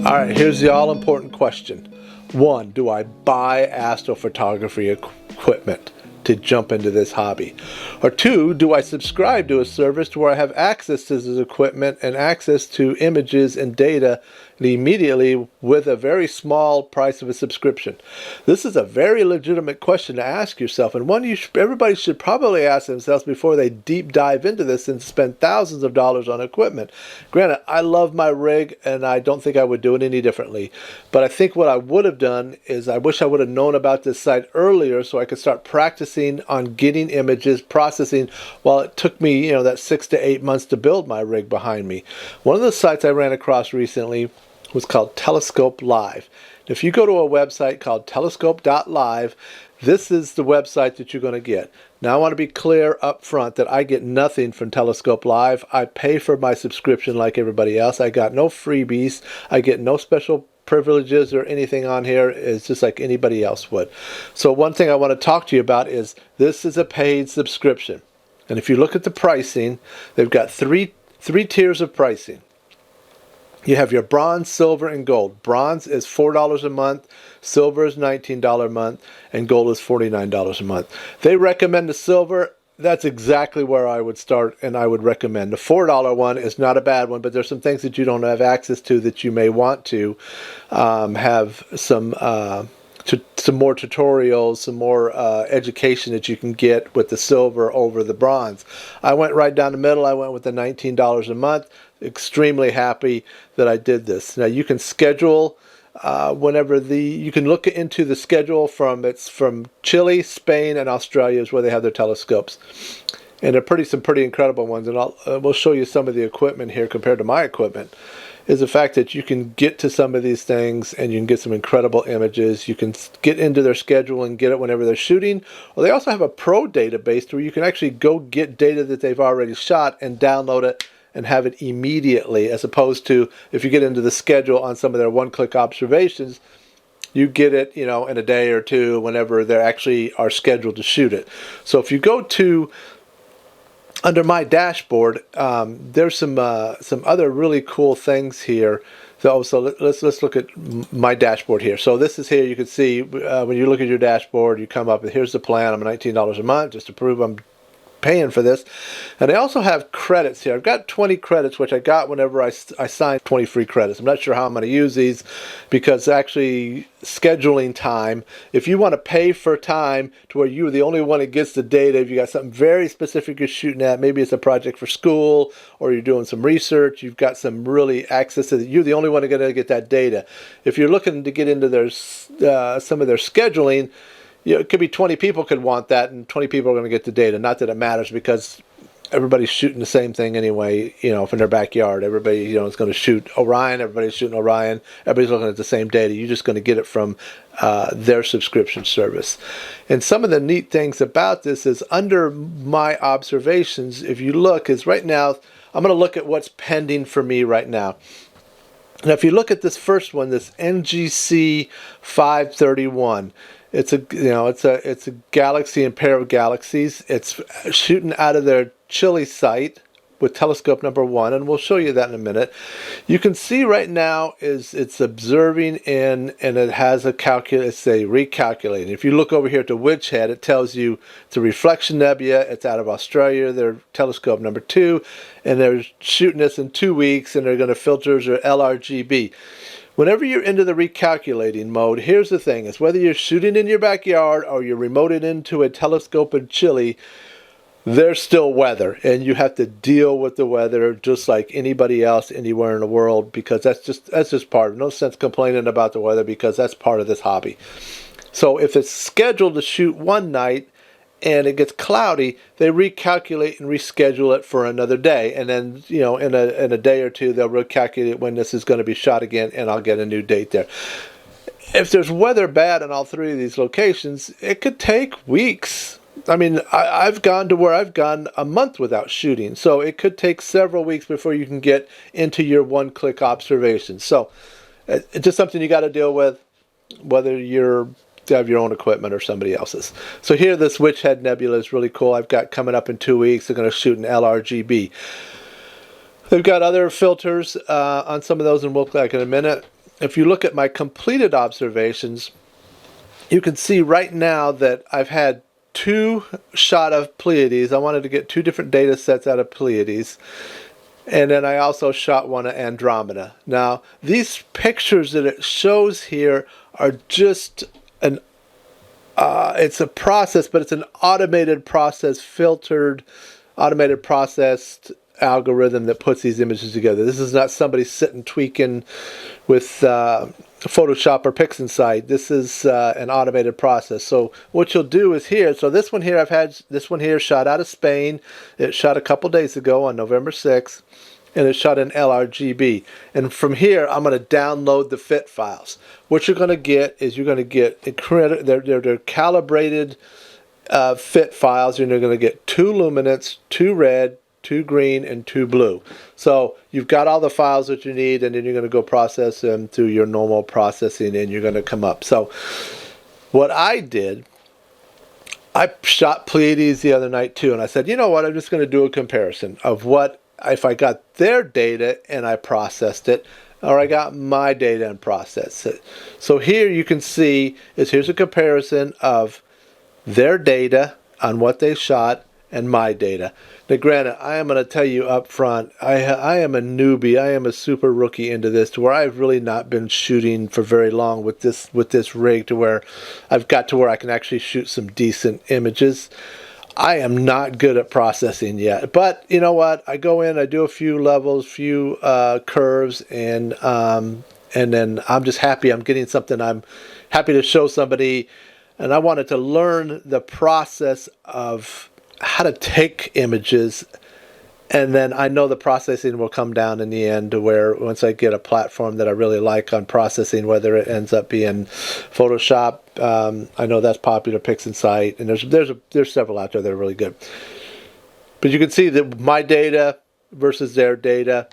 Alright, here's the all-important question. 1. Do I buy astrophotography equipment to jump into this hobby? Or 2. Do I subscribe to a service where I have access to this equipment and access to images and data immediately with a very small price of a subscription? This is a very legitimate question to ask yourself, and one everybody should probably ask themselves before they deep dive into this and spend thousands of dollars on equipment. Granted, I love my rig and I don't think I would do it any differently, but I think what I would have done is I wish I would have known about this site earlier so I could start practicing on getting images, processing, while it took me, that 6 to 8 months to build my rig behind me. One of the sites I ran across recently was called TelescopeLive. If you go to a website called Telescope.live, this is the website that you're going to get. Now I want to be clear up front that I get nothing from TelescopeLive. I pay for my subscription like everybody else. I got no freebies. I get no special privileges or anything on here. It's just like anybody else would. So one thing I want to talk to you about is this is a paid subscription. And if you look at the pricing, they've got three tiers of pricing. You have your bronze, silver, and gold. Bronze is $4 a month, silver is $19 a month, and gold is $49 a month. They recommend the silver. That's exactly where I would start and I would recommend. The $4 one is not a bad one, but there's some things that you don't have access to that you may want to have some more tutorials, some more education that you can get with the silver over the bronze. I went right down the middle. I went with the $19 a month. Extremely happy that I did this. Now you can schedule whenever you can look into the schedule from Chile, Spain, and Australia is where they have their telescopes, and they're some pretty incredible ones. And we'll show you some of the equipment here compared to my equipment. Is the fact that you can get to some of these things and you can get some incredible images. You can get into their schedule and get it whenever they're shooting. Well, they also have a pro database where you can actually go get data that they've already shot and download it and have it immediately, as opposed to if you get into the schedule on some of their one-click observations, you get it, in a day or two whenever they actually are scheduled to shoot it. So if you go to under my dashboard, there's some other really cool things here. So let's look at my dashboard here. So this is here. You can see when you look at your dashboard, you come up and here's the plan. I'm $19 a month just to prove I'm paying for this. And I also have credits here. I've got 20 credits, which I got whenever I signed 20 free credits. I'm not sure how I'm going to use these because actually scheduling time, if you want to pay for time to where you're the only one that gets the data, if you got something very specific you're shooting at, maybe it's a project for school or you're doing some research, you've got some really access to you're the only one going to get that data. If you're looking to get into their some of their scheduling, it could be 20 people could want that, and 20 people are going to get the data. Not that it matters because everybody's shooting the same thing anyway, from their backyard. Everybody, is going to shoot Orion. Everybody's shooting Orion. Everybody's looking at the same data. You're just going to get it from their subscription service. And some of the neat things about this is under my observations, if you look, is right now, I'm going to look at what's pending for me right now. Now, if you look at this first one, this NGC 531, it's a galaxy and pair of galaxies. It's shooting out of their Chile site with telescope number 1, and we'll show you that in a minute. You can see right now it's observing and it has a recalculating. If you look over here at the Witch Head, it tells you it's a reflection nebula. It's out of Australia. They're telescope number 2, and they're shooting this in 2 weeks, and they're going to filters or LRGB. Whenever you're into the recalculating mode, here's the thing, is whether you're shooting in your backyard or you're remoted into a telescope in Chile, there's still weather, and you have to deal with the weather just like anybody else anywhere in the world, because that's just part of it. No sense complaining about the weather because that's part of this hobby. So if it's scheduled to shoot one night and it gets cloudy, they recalculate and reschedule it for another day, and then in a day or two they'll recalculate when this is going to be shot again, and I'll get a new date there. If there's weather bad in all three of these locations, it could take weeks. I mean, I've gone to where I've gone a month without shooting, so it could take several weeks before you can get into your one-click observations. So it's just something you got to deal with, whether you're have your own equipment or somebody else's. So here, this Witch Head Nebula is really cool. I've got coming up in 2 weeks. They're going to shoot an LRGB. They've got other filters on some of those, and we'll look at in a minute. if you look at my completed observations, you can see right now that I've had 2 shot of Pleiades. I wanted to get 2 different data sets out of Pleiades. And then I also shot one of Andromeda. Now, these pictures that it shows here are just an, it's a process, but it's an automated process, automated processed algorithm that puts these images together. This is not somebody sitting tweaking with Photoshop or PixInsight. This is an automated process. So what you'll do is here, so this one here, I've had this one here shot out of Spain. It shot a couple days ago on November 6th, and it shot in LRGB. And from here, I'm going to download the fit files. What you're going to get is you're going to get they're calibrated fit files, and you're going to get 2 luminance, 2 red, 2 green, and 2 blue. So you've got all the files that you need, and then you're going to go process them through your normal processing, and you're going to come up. So what I did, I shot Pleiades the other night too, and I said, you know what, I'm just going to do a comparison of what if I got their data and I processed it, or I got my data and processed it. So here you can see here's a comparison of their data on what they shot and my data. Now granted, I am going to tell you up front, I am a newbie. I am a super rookie into this, to where I've really not been shooting for very long with this rig, to where I've got to where I can actually shoot some decent images. I am not good at processing yet, but you know what? I go in, I do a few levels, few curves, and then I'm just happy I'm getting something I'm happy to show somebody. And I wanted to learn the process of how to take images, and then I know the processing will come down in the end, to where once I get a platform that I really like on processing, whether it ends up being Photoshop, I know that's popular, PixInsight, and there's several out there that are really good. But you can see that my data versus their data,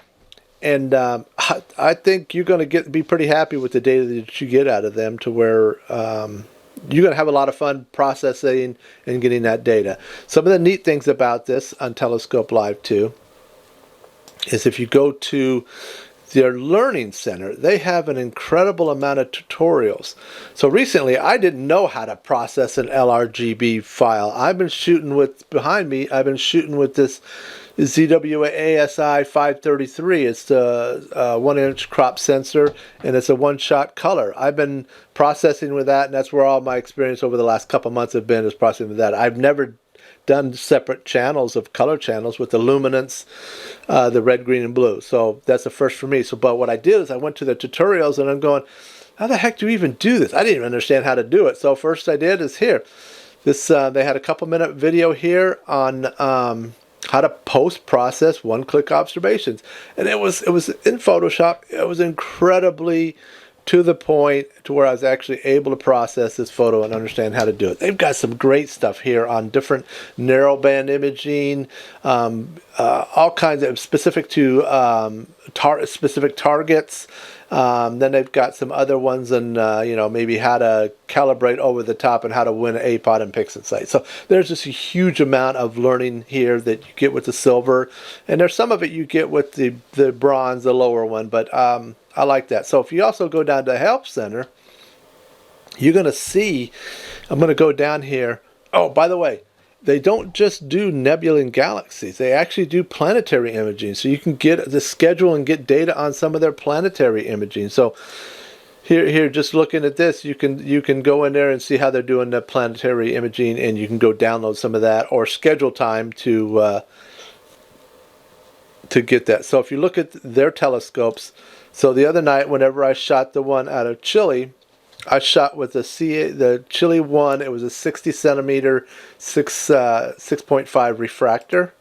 and I think you're going to be pretty happy with the data that you get out of them, to where you're going to have a lot of fun processing and getting that data. Some of the neat things about this on TelescopeLive too is if you go to their learning center, they have an incredible amount of tutorials. So recently, I didn't know how to process an LRGB file. I've been shooting with, behind me, I've been shooting with this ZWA ASI 533. It's the 1-inch crop sensor, and it's a one-shot color. I've been processing with that, and that's where all my experience over the last couple months have been, is processing with that. I've never done separate channels of color channels with the luminance, the red, green, and blue. So that's the first for me. So, but what I did is I went to the tutorials, and I'm going, how the heck do you even do this? I didn't even understand how to do it. So first I did is here. This they had a couple-minute video here on how to post-process one-click observations, and it was in Photoshop. It was incredibly to the point, to where I was actually able to process this photo and understand how to do it. They've got some great stuff here on different narrowband imaging, all kinds of specific to specific targets. Then they've got some other ones on, maybe how to calibrate over the top and how to win an APOD and PixInsight. So there's just a huge amount of learning here that you get with the silver, and there's some of it you get with the bronze, the lower one, but I like that. So if you also go down to Help Center, you're going to see, I'm going to go down here. Oh, by the way, they don't just do nebula and galaxies. They actually do planetary imaging. So you can get the schedule and get data on some of their planetary imaging. So here, just looking at this, you can go in there and see how they're doing the planetary imaging, and you can go download some of that or schedule time to get that. So if you look at their telescopes, so the other night, whenever I shot the one out of Chile, I shot with the Chile one. It was a 60 centimeter 6.5 reflector,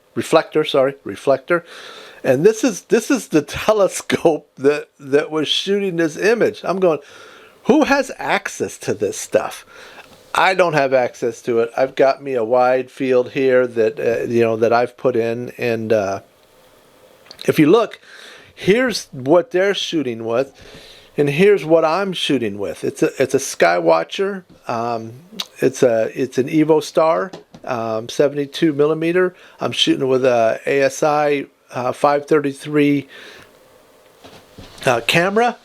and this is the telescope that was shooting this image. I'm going, who has access to this stuff? I don't have access to it. I've got me a wide field here that that I've put in, and if you look, here's what they're shooting with, and here's what I'm shooting with. It's a Skywatcher. It's an Evo Star, 72 millimeter. I'm shooting with a ASI 533 camera,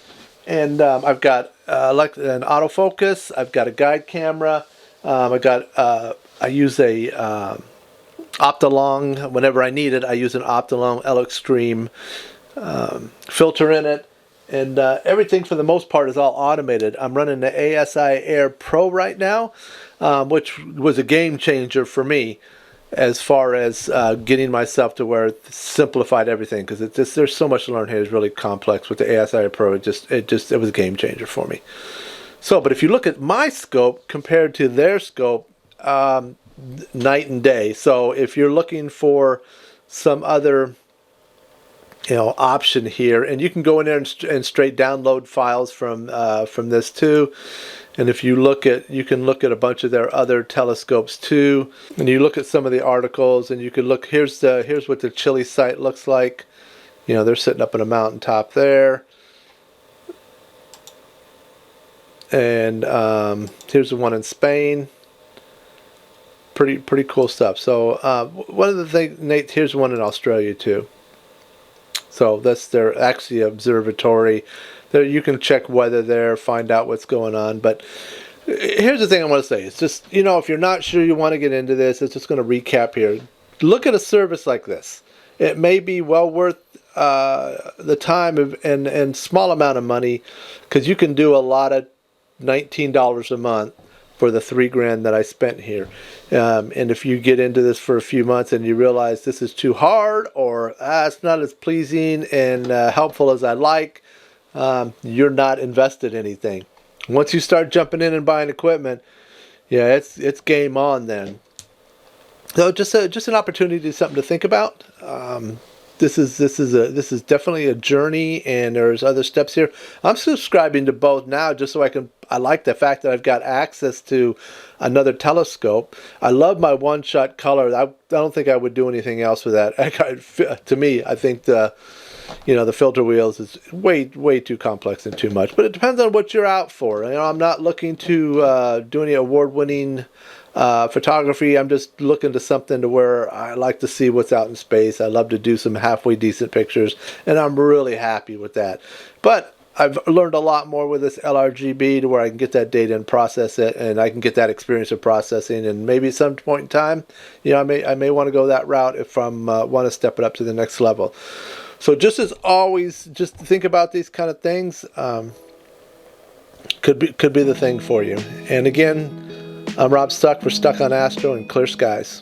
And I've got like an autofocus. I've got a guide camera. I use a Optilong whenever I need it. I use an Optilong L Extreme filter in it, and everything for the most part is all automated. I'm running the ASI Air Pro right now, which was a game changer for me as far as getting myself to where it simplified everything, because there's so much to learn here. It's really complex with the ASI Air Pro. It was a game changer for me. So, but if you look at my scope compared to their scope, night and day. So if you're looking for some other option here, and you can go in there and straight download files from this too. And if you can look at a bunch of their other telescopes too, and you look at some of the articles, and you can look. Here's what the Chile site looks like. They're sitting up on a mountaintop there, and here's the one in Spain. Pretty cool stuff. So one of the things, Nate, here's one in Australia too. So that's their actually observatory. There you can check weather there, find out what's going on. But here's the thing I want to say. It's just, if you're not sure you want to get into this, it's just going to recap here. Look at a service like this. It may be well worth the time and small amount of money, because you can do a lot of $19 a month for the $3,000 that I spent here. And if you get into this for a few months and you realize this is too hard, or it's not as pleasing and helpful as I like, you're not invested in anything. Once you start jumping in and buying equipment, it's game on then. So just an opportunity, something to think about. This is definitely a journey, and there's other steps here. I'm subscribing to both now just so I like the fact that I've got access to another telescope. I love my one-shot color. I don't think I would do anything else with that. To me, I think the filter wheels is way too complex and too much. But it depends on what you're out for. I'm not looking to do any award-winning photography. I'm just looking to something to where I like to see what's out in space. I love to do some halfway decent pictures, and I'm really happy with that. But I've learned a lot more with this LRGB to where I can get that data and process it, and I can get that experience of processing. And maybe at some point in time, I may want to go that route if I want to step it up to the next level. So just as always, just think about these kind of things. Could be the thing for you. And again, I'm Rob Stuck for StuckOnAstro and Clear Skies.